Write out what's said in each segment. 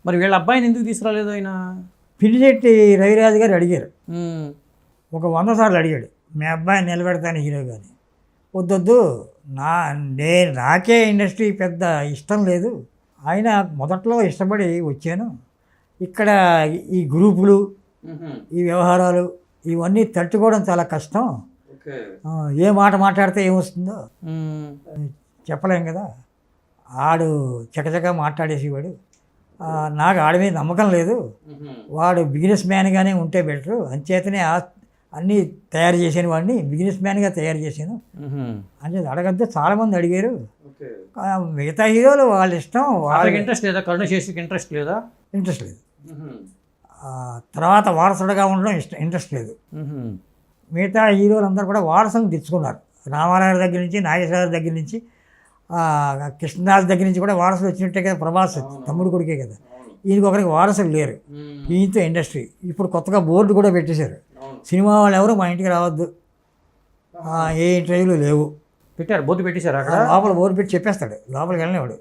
మరి వీళ్ళ అబ్బాయిని ఎందుకు తీసుకురాలేదు ఆయన? పిల్లిశెట్టి రవిరాజు గారు అడిగారు, ఉమ్, ఒక 100 సార్లు అడిగాడు, మీ అబ్బాయిని నిలబెడతాను హీరో కానీ. వద్దొద్దు, నాకే ఇండస్ట్రీ పెద్ద ఇష్టం లేదు, ఆయన మొదట్లో ఇష్టపడి వచ్చాను, ఇక్కడ ఈ గ్రూపులు ఈ వ్యవహారాలు ఇవన్నీ తట్టుకోవడం చాలా కష్టం, ఏ మాట మాట్లాడితే ఏమొస్తుందో చెప్పలేం కదా, ఆడు చకచక మాట్లాడేసేవాడు, నాకు ఆడి మీద నమ్మకం లేదు, వాడు బిజినెస్ మ్యాన్గానే ఉంటే బెటరు, అంచేతనే అన్నీ తయారు చేసాను, వాడిని బిజినెస్ మ్యాన్గా తయారు చేశాను అని అడగద్దు. చాలామంది అడిగారు, మిగతా హీరోలు వాళ్ళ ఇష్టం, వాళ్ళకి ఇంట్రెస్ట్ లేదా? కరుణశేషికి ఇంట్రెస్ట్ లేదా? ఇంట్రెస్ట్ లేదు. తర్వాత వారసుడుగా ఉండడం ఇంట్రెస్ట్ లేదు. మిగతా హీరోలు అందరూ కూడా వారసులను తెచ్చుకున్నారు, రామారావు దగ్గర నుంచి, నాగేశ్వర దగ్గర నుంచి, కృష్ణరాజు దగ్గర నుంచి కూడా వారసులు వచ్చినట్టే కదా, ప్రభాస్ తమ్ముడు కొడుకే కదా, ఈయనకి ఒకరికి వారసులు లేరు, ఈయనతో ఇండస్ట్రీ. ఇప్పుడు కొత్తగా బోర్డు కూడా పెట్టేశారు, సినిమా వాళ్ళు ఎవరు మా ఇంటికి రావద్దు, ఏ ఇంటర్వ్యూలు లేవు. పెట్టారు, బోర్డు పెట్టేశారు అక్కడ లోపల బోర్డు పెట్టి చెప్పేస్తాడు, లోపలికి వెళ్ళినవాడు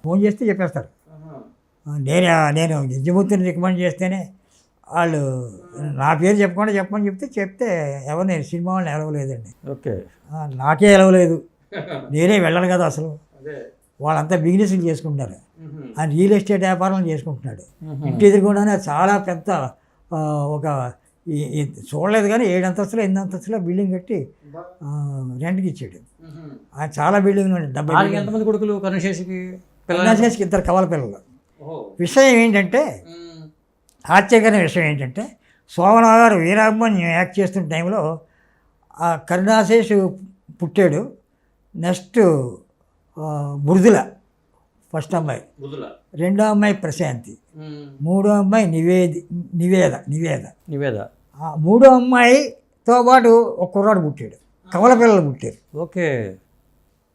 ఫోన్ చేస్తే చెప్పేస్తాడు. నేను యజ్ఞమూర్తిని రికమెండ్ చేస్తేనే వాళ్ళు నా పేరు చెప్పకుండా చెప్పమని చెప్తే ఎవరు, నేను సినిమా వాళ్ళని ఎలవలేదండి, ఓకే నాకే ఎలవలేదు, నేనే వెళ్ళను కదా అసలు, వాళ్ళంతా బిజినెస్లు చేసుకుంటున్నారు, ఆయన రియల్ ఎస్టేట్ వ్యాపారం చేసుకుంటున్నాడు, ఇంటి ఎదురుకుండానే చాలా పెద్ద ఒక చూడలేదు కానీ 7 అంతస్తులు 8 అంతస్తుల బిల్డింగ్ కట్టి రెంట్కి ఇచ్చాడు. ఆయన చాలా బిల్డింగ్లు ఉన్నాయి, 70. ఎంతమంది కొడుకులు కరుణశేషికి? కరుణశేషికి 2 కవల పిల్లలు. విషయం ఏంటంటే, ఆశ్చర్యకరమైన విషయం ఏంటంటే, సోమరావు గారు వీరాభిమన్యు యాక్ట్ చేస్తున్న టైంలో కరుణాశేషు పుట్టాడు, నెక్స్ట్ మృదుల ఫస్ట్ అమ్మాయి, రెండో అమ్మాయి ప్రశాంతి, మూడో అమ్మాయి నివేద, మూడో అమ్మాయితో పాటు ఒక కుర్రాడు పుట్టాడు, కవల పిల్లలు పుట్టారు. ఓకే.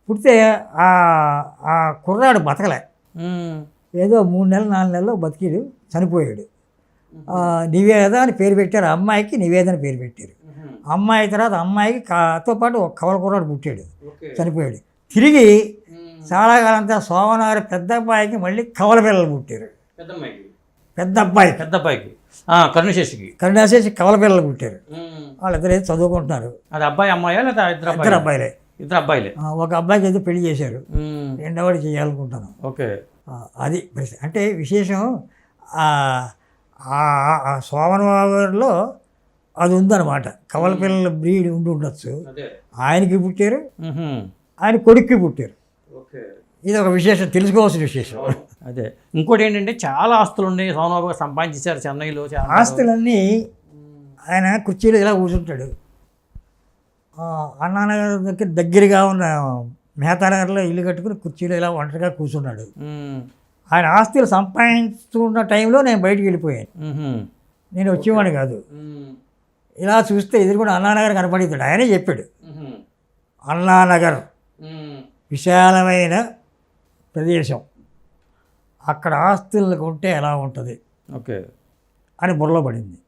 పుడితే ఆ కుర్రాడు బతకలే, ఏదో 3 నెలలు 4 నెలలు బతికిడు, చనిపోయాడు. నివేద అని పేరు పెట్టారు, అమ్మాయికి నివేద అని పేరు పెట్టారు. అమ్మాయి తర్వాత అమ్మాయికి తో పాటు ఒక కవల కుర్రాడు పుట్టాడు, చనిపోయాడు. తిరిగి చాలా కాలంతో సోమనారు పెద్ద అబ్బాయికి మళ్ళీ కవల పిల్లలు పుట్టారు, పెద్ద అబ్బాయికి కరుణాశేషి కవల పిల్లలు పుట్టారు. వాళ్ళిద్దరు ఏదో చదువుకుంటున్నారు. అది అబ్బాయి అమ్మాయా లేదా? ఇద్దరు అబ్బాయిలే. ఒక అబ్బాయికి అయితే పెళ్లి చేశారు, రెండోవాడు చేయాలనుకుంటాను. ఓకే, అది పరిస్థితి. అంటే విశేషం సోమనవారిలో అది ఉందన్నమాట, కవల పిల్లల బ్రీడ్ ఉండొచ్చు. ఆయనకి పుట్టారు, ఆయన కొడుక్కి పుట్టారు. ఇది ఒక విశేషం, తెలుసుకోవాల్సిన విశేషం. అదే. ఇంకోటి ఏంటంటే, చాలా ఆస్తులు ఉన్నాయి సోమబాబు గారు సంపాదించారు చెన్నైలో. ఆస్తులన్నీ ఆయన కుర్చీలో ఇలా కూర్చుంటాడు. అన్నానగర్ దగ్గరగా ఉన్న మేతానగర్లో ఇల్లు కట్టుకుని కుర్చీలో ఇలా ఒంటరిగా కూర్చున్నాడు. ఆయన ఆస్తులు సంపాదించుకున్న టైంలో నేను బయటికి వెళ్ళిపోయాను, నేను వచ్చేవాడిని కాదు. ఇలా చూస్తే ఎదురుకుండా అన్నానగర్ కనపడుతాడు. ఆయనే చెప్పాడు, అన్నానగర్ విశాలమైన ప్రదేశం, అక్కడ ఆస్తులు కొంటే ఎలా ఉంటుంది ఓకే అని బుర్రలో పడింది.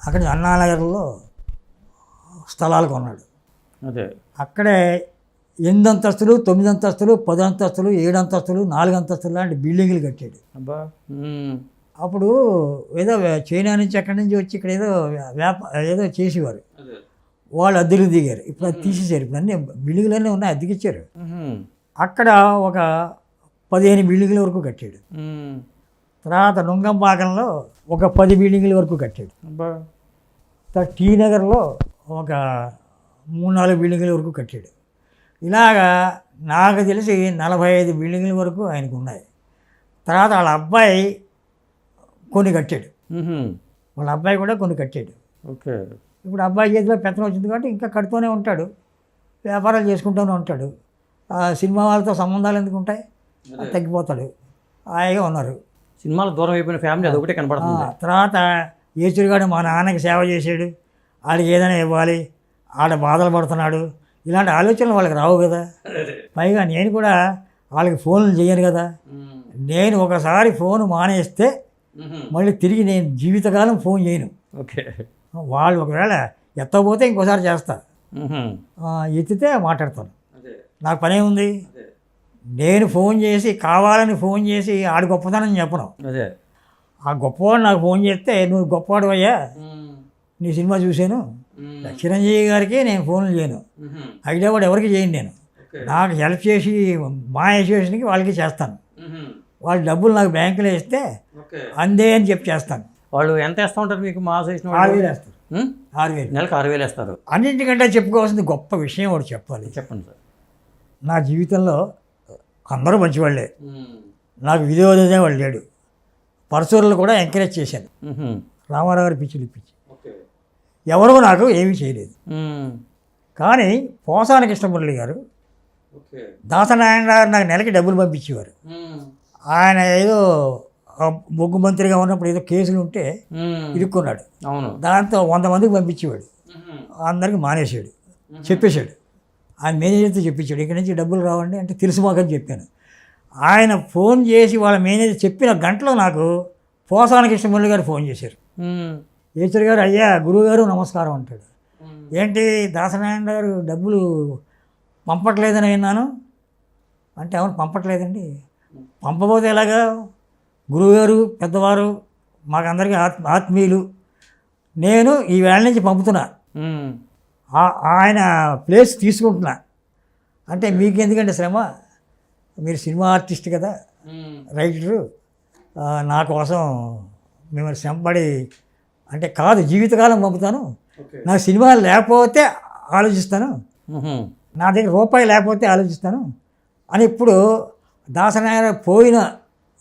అక్కడ అన్నానగర్లో స్థలాలు కొన్నాడు. అదే అక్కడే 8 అంతస్తులు 9 అంతస్తులు 10 అంతస్తులు 7 అంతస్తులు 4 అంతస్తులు లాంటి బిల్డింగ్లు కట్టాడు. అప్పుడు ఏదో చైనా నుంచి ఎక్కడి నుంచి వచ్చి ఇక్కడ ఏదో చేసేవారు, వాళ్ళు అద్దెలు దిగారు. ఇప్పుడు అది తీసేశారు, ఇప్పుడు అన్నీ బిల్డింగ్లన్నీ ఉన్నాయి, అద్దెకిచ్చారు. అక్కడ ఒక 15 బిల్డింగ్ల వరకు కట్టాడు. తర్వాత నుంగంపాకంలో ఒక 10 బిల్డింగ్ల వరకు కట్టాడు. తర్వాత టీ నగర్లో ఒక 3-4 బిల్డింగ్ల వరకు కట్టాడు. ఇలాగా నాకు తెలిసి 45 బిల్డింగ్ల వరకు ఆయనకు ఉన్నాయి. తర్వాత వాళ్ళ అబ్బాయి కొన్ని కట్టాడు, వాళ్ళ అబ్బాయి కూడా కొన్ని కట్టాడు. ఓకే. ఇప్పుడు అబ్బాయి చేతిలో పెత్తనం వచ్చింది కాబట్టి ఇంకా కడుతూనే ఉంటాడు, వ్యాపారాలు చేసుకుంటూనే ఉంటాడు. సినిమా వాళ్ళతో సంబంధాలు ఎందుకు ఉంటాయి, తగ్గిపోతాడు. హాయిగా ఉన్నారు. సినిమాలు దూరం అయిపోయిన ఫ్యామిలీ అదొకటే కనపడుతుంది. తర్వాత ఏచురుగాడు మా నాన్నకి సేవ చేశాడు, ఆడికి ఏదైనా ఇవ్వాలి, ఆడ బాధలు పడుతున్నాడు, ఇలాంటి ఆలోచనలు వాళ్ళకి రావు కదా. పైగా నేను కూడా వాళ్ళకి ఫోన్లు చేయను కదా. నేను ఒకసారి ఫోన్ మానేస్తే మళ్ళీ తిరిగి నేను జీవితకాలం ఫోన్ చేయను. ఓకే. వాళ్ళు ఒకవేళ ఎత్తకపోతే ఇంకోసారి చేస్తా, ఎత్తితే మాట్లాడతాను, నాకు పనే ఉంది. నేను ఫోన్ చేసి కావాలని ఫోన్ చేసి ఆడి గొప్పతనం చెప్పను. అదే. ఆ గొప్పవాడు నాకు ఫోన్ చేస్తే నువ్వు గొప్పవాడు అయ్యా, నీ సినిమా చూశాను, చిరంజీవి గారికి నేను ఫోన్లు చేయను, హైదరాబాద్ ఎవరికి చేయను, నేను నాకు హెల్ప్ చేసి మా అసోసియేషన్కి వాళ్ళకి చేస్తాను, వాళ్ళ డబ్బులు నాకు బ్యాంకులో ఇస్తే అందే అని చెప్పి చేస్తాను. వాళ్ళు ఎంత వేస్తూ ఉంటారు మీకు మా అసోసియేషన్? 6,000 వేస్తారు. 6,000 నెలకు 6,000 వేస్తారు. అన్నింటికంటే చెప్పుకోవాల్సింది గొప్ప విషయం ఒకటి చెప్పాలి. చెప్పండి సార్. నా జీవితంలో అందరూ మంచివాళ్ళే, నాకు విధివదే వాళ్ళు లేడు. పరశురులు కూడా ఎంకరేజ్ చేశాను, రామారావు గారి పిచ్చిలు ఇప్పించి. ఎవరో నాకు ఏమీ చేయలేదు. కానీ పోసాని కృష్ణమురళి గారు, దాసనారాయణ గారు నాకు నెలకి డబ్బులు పంపించేవారు. ఆయన ఏదో బొగ్గు మంత్రిగా ఉన్నప్పుడు ఏదో కేసులు ఉంటే ఇరుక్కున్నాడు, దాంతో 100 మందికి పంపించేవాడు, అందరికి మానేశాడు, చెప్పేశాడు. ఆయన మేనేజర్తో చెప్పించాడు, ఇక్కడి నుంచి డబ్బులు రావండి అంటే తెలుసు మాకని చెప్పాను. ఆయన ఫోన్ చేసి వాళ్ళ మేనేజర్ చెప్పిన గంటలో నాకు పోసాని కృష్ణమురళి గారు ఫోన్ చేశారు. ఈశ్వర్ గారు, అయ్యా గురువుగారు నమస్కారం అంటాడు. ఏంటి దాసనారాయణ గారు డబ్బులు పంపట్లేదని విన్నాను అంటే, అవును పంపట్లేదండి. పంపబోతే ఎలాగా, గురువుగారు పెద్దవారు మాకందరికీ ఆత్మీయులు, నేను ఈ వేళ నుంచి పంపుతున్నా, ఆయన ప్లేస్ తీసుకుంటున్నా అంటే మీకు ఎందుకంటే శ్రమ, మీరు సినిమా ఆర్టిస్ట్ కదా, రైటరు, నా కోసం మిమ్మల్ని శ్రమపడి అంటే కాదు, జీవితకాలం పంపుతాను, నాకు సినిమా లేకపోతే ఆలోచిస్తాను, నా దగ్గర రూపాయి లేకపోతే ఆలోచిస్తాను అని ఇప్పుడు దాసనారాయణ పోయిన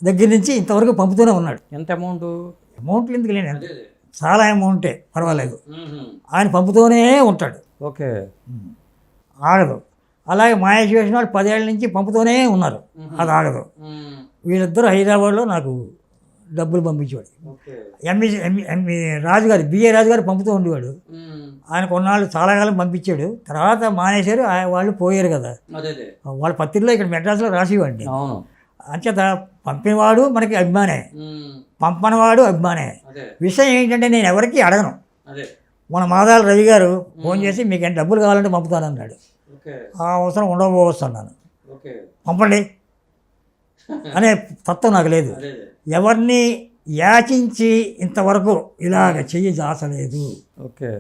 దగ్గర నుంచి ఇంతవరకు పంపుతూనే ఉన్నాడు. ఎంత అమౌంట్లు ఎందుకు లేని, చాలా అమౌంటే పర్వాలేదు, ఆయన పంపుతూనే ఉంటాడు. ఓకే, ఆగదు. అలాగే మా అసోసియేషన్ వాళ్ళు 10 ఏళ్ళ నుంచి పంపుతూనే ఉన్నారు, అది ఆగదు. వీళ్ళిద్దరూ హైదరాబాద్లో నాకు డబ్బులు పంపించేవాడు. రాజుగారు, బిఏ రాజుగారు పంపుతూ ఉండేవాడు. ఆయన కొన్నాళ్ళు చాలా కాలం పంపించాడు, తర్వాత మానేశారు, వాళ్ళు పోయారు కదా. వాళ్ళ పత్రికలో ఇక్కడ మెడ్రాస్లో రాసేవాడిని. అంచేత పంపినవాడు మనకి అభిమానే, పంపనవాడు అభిమానే. విషయం ఏంటంటే నేను ఎవరికి అడగను. మన మాదాల రవి గారు ఫోన్ చేసి మీకు ఎంత డబ్బులు కావాలంటే పంపుతానన్నాడు. ఆ అవసరం ఉండకపోవచ్చు అన్నాను, పంపండి అనే తత్వం నాకు లేదు. ఎవరిని యాచించి ఇంతవరకు ఇలాగ చెయ్యి దాచలేదు. ఓకే.